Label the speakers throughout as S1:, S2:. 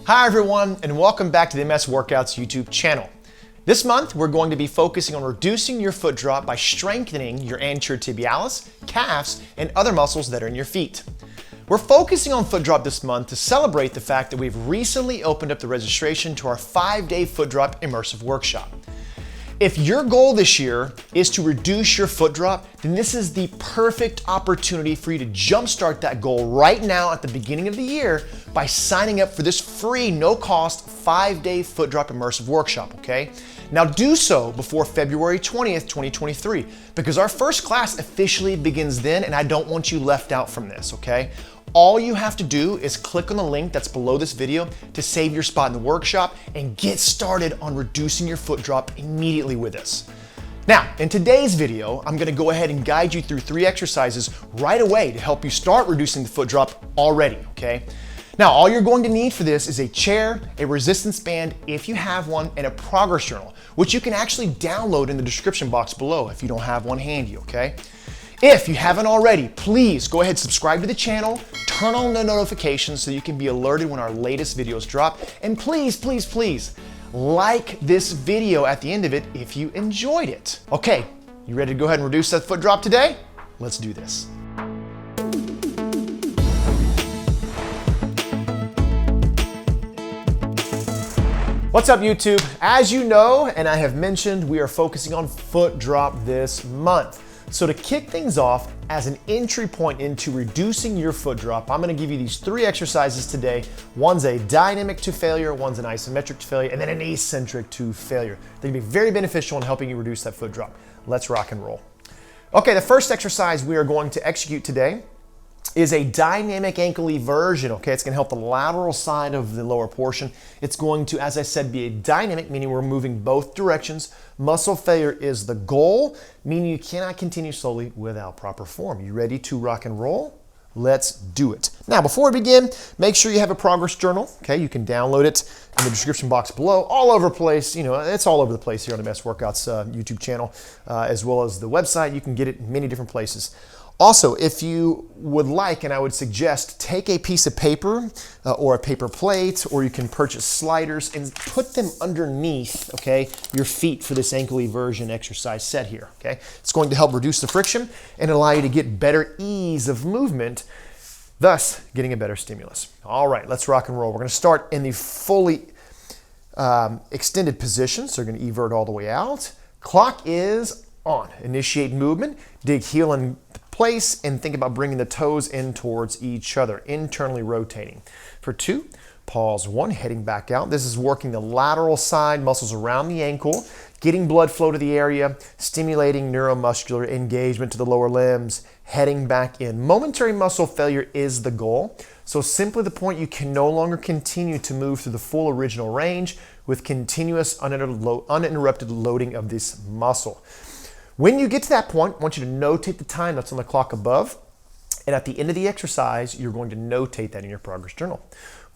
S1: Hi everyone, and welcome back to the MS Workouts YouTube channel. This month, we're going to be focusing on reducing your foot drop by strengthening your anterior tibialis, calves, and other muscles that are in your feet. We're focusing on foot drop this month to celebrate the fact that we've recently opened up the registration to our 5-day Foot Drop Immersive Workshop. If your goal this year is to reduce your foot drop, then this is the perfect opportunity for you to jumpstart that goal right now at the beginning of the year by signing up for this free, no-cost 5-day Foot Drop Immersive Workshop, okay? Now do so before February 20th, 2023, because our first class officially begins then, and I don't want you left out from this, okay? All you have to do is click on the link that's below this video to save your spot in the workshop and get started on reducing your foot drop immediately with us. Now, in today's video, I'm gonna go ahead and guide you through 3 exercises right away to help you start reducing the foot drop already, okay? Now, all you're going to need for this is a chair, a resistance band, if you have one, and a progress journal, which you can actually download in the description box below if you don't have one handy, okay? If you haven't already, please go ahead and subscribe to the channel, turn on the notifications so you can be alerted when our latest videos drop, and please, please, please, like this video at the end of it if you enjoyed it. Okay, you ready to go ahead and reduce that foot drop today? Let's do this. What's up, YouTube? As you know, and I have mentioned, we are focusing on foot drop this month. So to kick things off, as an entry point into reducing your foot drop, I'm gonna give you these 3 exercises today. One's a dynamic to failure, one's an isometric to failure, and then an eccentric to failure. They're gonna be very beneficial in helping you reduce that foot drop. Let's rock and roll. Okay, the first exercise we are going to execute today is a dynamic ankle eversion, okay? It's gonna help the lateral side of the lower portion. It's going to, as I said, be a dynamic, meaning we're moving both directions. Muscle failure is the goal, meaning you cannot continue slowly without proper form. You ready to rock and roll? Let's do it. Now, before we begin, make sure you have a progress journal, okay? You can download it in the description box below, all over the place. You know, it's all over the place here on the MS Workouts YouTube channel, as well as the website. You can get it in many different places. Also, if you would like, and I would suggest, take a piece of paper or a paper plate, or you can purchase sliders and put them underneath, okay, your feet for this ankle eversion exercise set here, okay? It's going to help reduce the friction and allow you to get better ease of movement, thus getting a better stimulus. All right, let's rock and roll. We're gonna start in the fully extended position, so you're gonna evert all the way out. Clock is on. Initiate movement, dig heel in place, and think about bringing the toes in towards each other, internally rotating. For 2, pause 1, heading back out. This is working the lateral side muscles around the ankle, getting blood flow to the area, stimulating neuromuscular engagement to the lower limbs, heading back in. Momentary muscle failure is the goal. So simply the point, you can no longer continue to move through the full original range with continuous uninterrupted loading of this muscle. When you get to that point, I want you to notate the time that's on the clock above, and at the end of the exercise, you're going to notate that in your progress journal.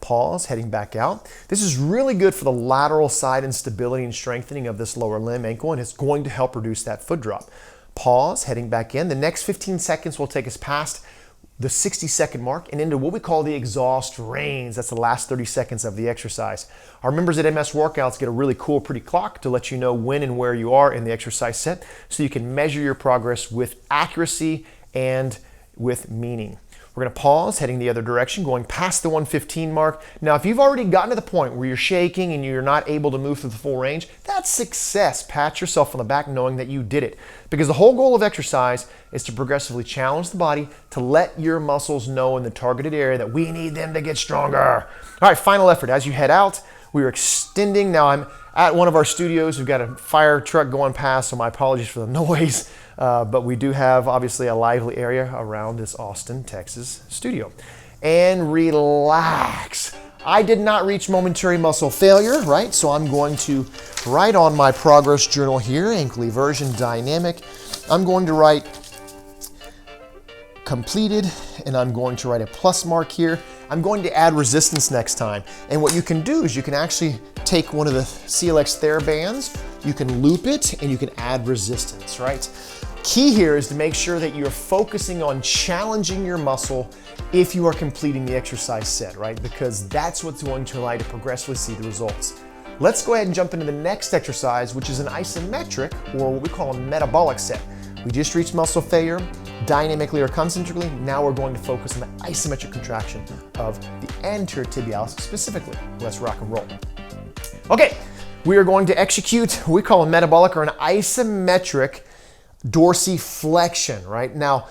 S1: Pause, heading back out. This is really good for the lateral side and stability and strengthening of this lower limb ankle, and it's going to help reduce that foot drop. Pause, heading back in. The next 15 seconds will take us past the 60-second mark and into what we call the exhaust range. That's the last 30 seconds of the exercise. Our members at MS Workouts get a really cool, pretty clock to let you know when and where you are in the exercise set, so you can measure your progress with accuracy and with meaning. We're gonna pause, heading the other direction, going past the 115 mark. Now, if you've already gotten to the point where you're shaking and you're not able to move through the full range, that's success. Pat yourself on the back knowing that you did it. Because the whole goal of exercise is to progressively challenge the body to let your muscles know in the targeted area that we need them to get stronger. All right, final effort. As you head out, we are extending. Now I'm at one of our studios. We've got a fire truck going past, so my apologies for the noise. But we do have, obviously, a lively area around this Austin, Texas studio. And relax. I did not reach momentary muscle failure, right? So I'm going to write on my progress journal here, ankle eversion dynamic. I'm going to write completed, and I'm going to write a plus mark here. I'm going to add resistance next time. And what you can do is you can actually take one of the CLX TheraBands, you can loop it, and you can add resistance, right? Key here is to make sure that you're focusing on challenging your muscle if you are completing the exercise set, right? Because that's what's going to allow you to progressively see the results. Let's go ahead and jump into the next exercise, which is an isometric, or what we call a metabolic set. We just reached muscle failure, dynamically or concentrically. Now we're going to focus on the isometric contraction of the anterior tibialis specifically. Let's rock and roll. Okay, we are going to execute what we call a metabolic or an isometric dorsiflexion, right? Now,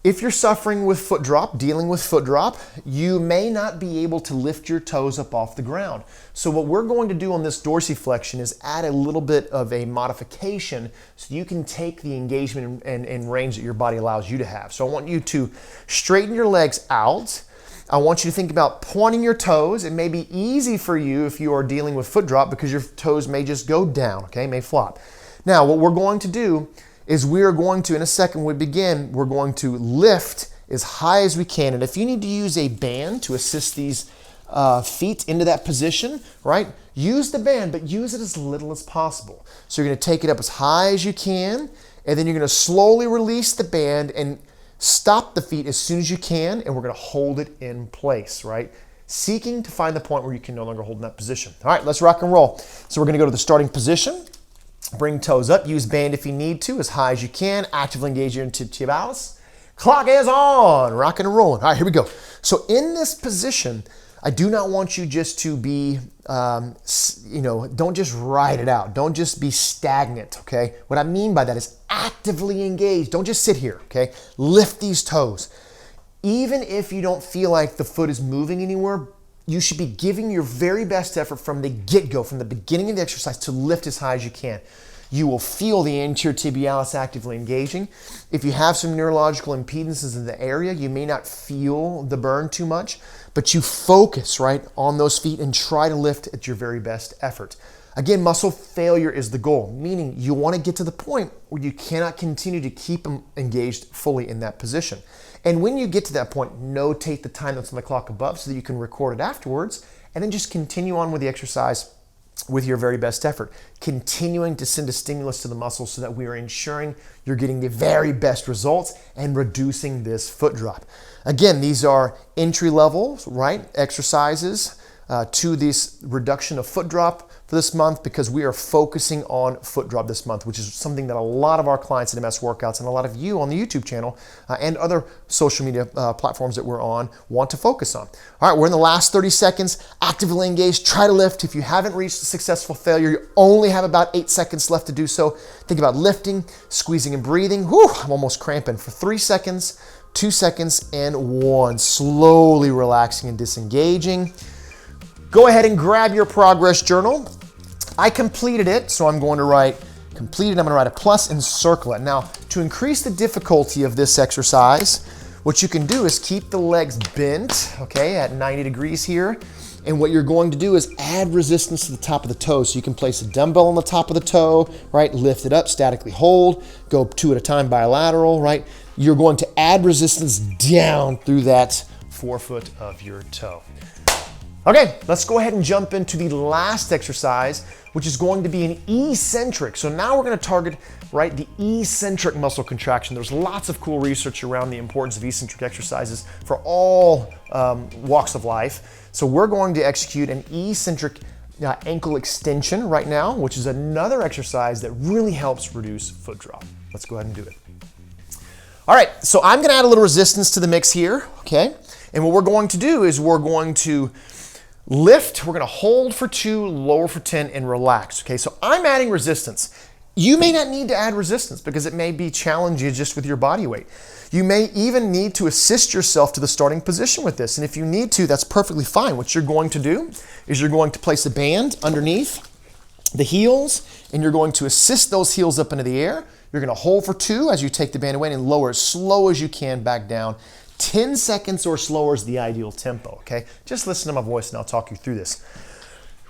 S1: if you're suffering with foot drop, dealing with foot drop, you may not be able to lift your toes up off the ground. So what we're going to do on this dorsiflexion is add a little bit of a modification so you can take the engagement and range that your body allows you to have. So I want you to straighten your legs out. I want you to think about pointing your toes. It may be easy for you if you are dealing with foot drop because your toes may just go down, okay, may flop. Now, what we're going to do is we are going to, in a second when we begin, we're going to lift as high as we can. And if you need to use a band to assist these feet into that position, right, use the band, but use it as little as possible. So you're gonna take it up as high as you can, and then you're gonna slowly release the band and stop the feet as soon as you can, and we're gonna hold it in place, right? Seeking to find the point where you can no longer hold in that position. All right, let's rock and roll. So we're gonna go to the starting position. Bring toes up, use band if you need to, as high as you can. Actively engage your tibialis. Clock is on, rocking and rolling. All right, here we go. So in this position, I do not want you just to be, don't just ride it out. Don't just be stagnant, okay? What I mean by that is actively engage. Don't just sit here, okay? Lift these toes. Even if you don't feel like the foot is moving anywhere, you should be giving your very best effort from the get-go, from the beginning of the exercise, to lift as high as you can. You will feel the anterior tibialis actively engaging. If you have some neurological impedances in the area, you may not feel the burn too much, but you focus, right, on those feet and try to lift at your very best effort. Again, muscle failure is the goal, meaning you want to get to the point where you cannot continue to keep them engaged fully in that position. And when you get to that point, notate the time that's on the clock above so that you can record it afterwards, and then just continue on with the exercise with your very best effort, continuing to send a stimulus to the muscles so that we are ensuring you're getting the very best results and reducing this foot drop. Again, these are entry level, right, exercises to this reduction of foot drop for this month, because we are focusing on foot drop this month, which is something that a lot of our clients at MS Workouts and a lot of you on the YouTube channel and other social media platforms that we're on want to focus on. All right, we're in the last 30 seconds. Actively engage, try to lift. If you haven't reached a successful failure, you only have about 8 seconds left to do so. Think about lifting, squeezing and breathing. Whew, I'm almost cramping. For 3 seconds, 2 seconds, and 1. Slowly relaxing and disengaging. Go ahead and grab your progress journal. I completed it, so I'm going to write completed. I'm going to write a plus and circle it. Now, to increase the difficulty of this exercise, what you can do is keep the legs bent, okay, at 90 degrees here. And what you're going to do is add resistance to the top of the toe. So you can place a dumbbell on the top of the toe, right? Lift it up, statically hold, go 2 at a time bilateral, right? You're going to add resistance down through that forefoot of your toe. Okay, let's go ahead and jump into the last exercise, which is going to be an eccentric. So now we're going to target, right, the eccentric muscle contraction. There's lots of cool research around the importance of eccentric exercises for all walks of life. So we're going to execute an eccentric ankle extension right now, which is another exercise that really helps reduce foot drop. Let's go ahead and do it. All right, so I'm going to add a little resistance to the mix here, okay? And what we're going to do is we're going to lift, we're gonna hold for 2, lower for 10, and relax, okay? So I'm adding resistance. You may not need to add resistance because it may be challenging just with your body weight. You may even need to assist yourself to the starting position with this, and if you need to, that's perfectly fine. What you're going to do is you're going to place a band underneath the heels, and you're going to assist those heels up into the air. You're gonna hold for 2 as you take the band away and lower as slow as you can back down. 10 seconds or slower is the ideal tempo, okay? Just listen to my voice and I'll talk you through this.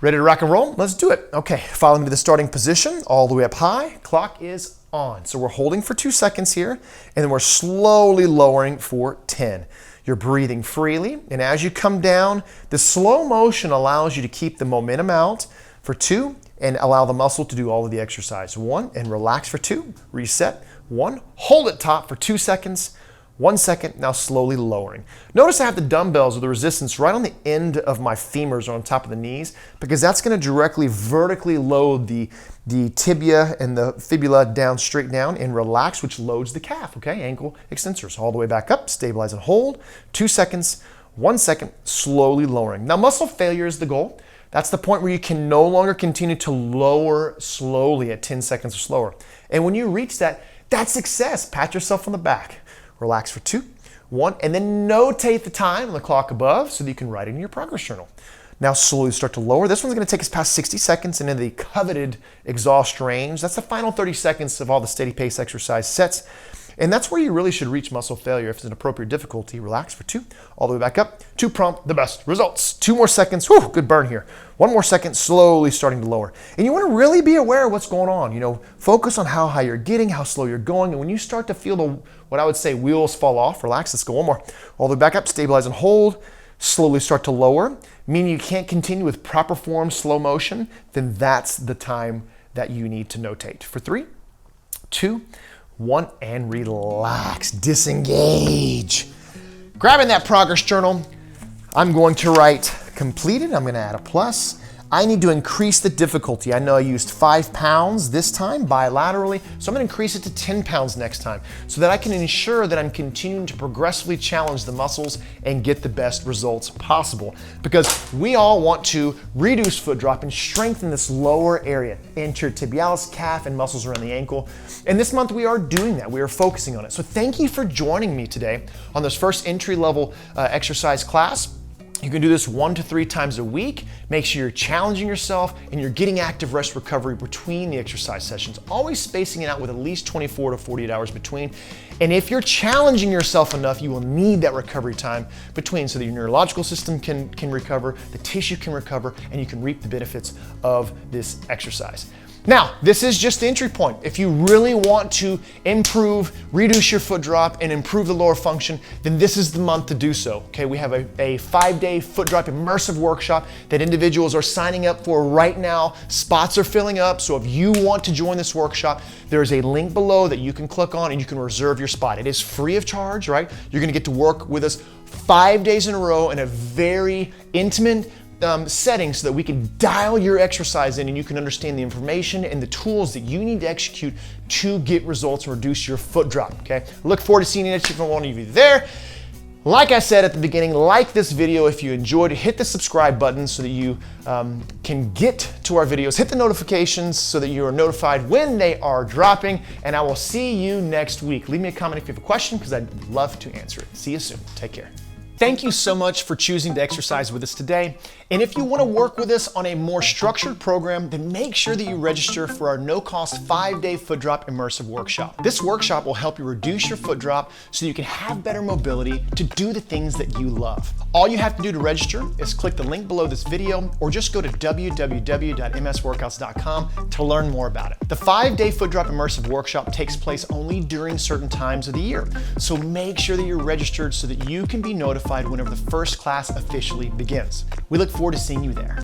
S1: Ready to rock and roll? Let's do it. Okay, follow me to the starting position, all the way up high. Clock is on. So we're holding for 2 seconds here, and then we're slowly lowering for 10. You're breathing freely, and as you come down, the slow motion allows you to keep the momentum out for 2, and allow the muscle to do all of the exercise. 1, and relax for 2, reset, 1, hold it taut for 2 seconds, 1 second, now slowly lowering. Notice I have the dumbbells or the resistance right on the end of my femurs or on top of the knees, because that's gonna directly vertically load the tibia and the fibula down, straight down, and relax, which loads the calf, okay? Ankle extensors, all the way back up, stabilize and hold, 2 seconds, 1 second, slowly lowering. Now muscle failure is the goal. That's the point where you can no longer continue to lower slowly at 10 seconds or slower. And when you reach that, that's success. Pat yourself on the back. Relax for 2, 1, and then notate the time on the clock above so that you can write it in your progress journal. Now slowly start to lower. This one's gonna take us past 60 seconds into the coveted exhaust range. That's the final 30 seconds of all the steady pace exercise sets. And that's where you really should reach muscle failure if it's an appropriate difficulty. Relax for 2, all the way back up. 2 prompt, the best results. 2 more seconds, whew, good burn here. 1 more second, slowly starting to lower. And you wanna really be aware of what's going on. You know, focus on how high you're getting, how slow you're going. And when you start to feel what I would say wheels fall off, relax, let's go 1 more. All the way back up, stabilize and hold. Slowly start to lower, meaning you can't continue with proper form, slow motion, then that's the time that you need to notate. For 3, 2, 1, and relax, disengage. Grabbing that progress journal, I'm going to write completed. I'm gonna add a plus. I need to increase the difficulty. I know I used 5 pounds this time bilaterally, so I'm gonna increase it to 10 pounds next time so that I can ensure that I'm continuing to progressively challenge the muscles and get the best results possible. Because we all want to reduce foot drop and strengthen this lower area, anterior tibialis, calf, and muscles around the ankle. And this month we are doing that. We are focusing on it. So thank you for joining me today on this first entry-level exercise class. You can do this 1 to 3 times a week. Make sure you're challenging yourself and you're getting active rest recovery between the exercise sessions, always spacing it out with at least 24 to 48 hours between. And if you're challenging yourself enough, you will need that recovery time between so that your neurological system can recover, the tissue can recover, and you can reap the benefits of this exercise. Now, this is just the entry point. If you really want to improve, reduce your foot drop, and improve the lower function, then this is the month to do so. Okay, we have a 5-day Foot Drop Immersive workshop that individuals are signing up for right now. Spots are filling up, so if you want to join this workshop, there is a link below that you can click on and you can reserve your spot. It is free of charge, right? You're gonna get to work with us 5 days in a row in a very intimate setting so that we can dial your exercise in and you can understand the information and the tools that you need to execute to get results and reduce your foot drop, okay? Look forward to seeing each and one of you there. Like I said at the beginning, like this video if you enjoyed it, hit the subscribe button so that you can get to our videos, hit the notifications so that you are notified when they are dropping, and I will see you next week. Leave me a comment if you have a question because I'd love to answer it. See you soon, take care. Thank you so much for choosing to exercise with us today. And if you want to work with us on a more structured program, then make sure that you register for our no-cost 5-day Foot Drop Immersive workshop. This workshop will help you reduce your foot drop so you can have better mobility to do the things that you love. All you have to do to register is click the link below this video or just go to www.msworkouts.com to learn more about it. The 5-day Foot Drop Immersive workshop takes place only during certain times of the year. So make sure that you're registered so that you can be notified whenever the first class officially begins. We look forward to seeing you there.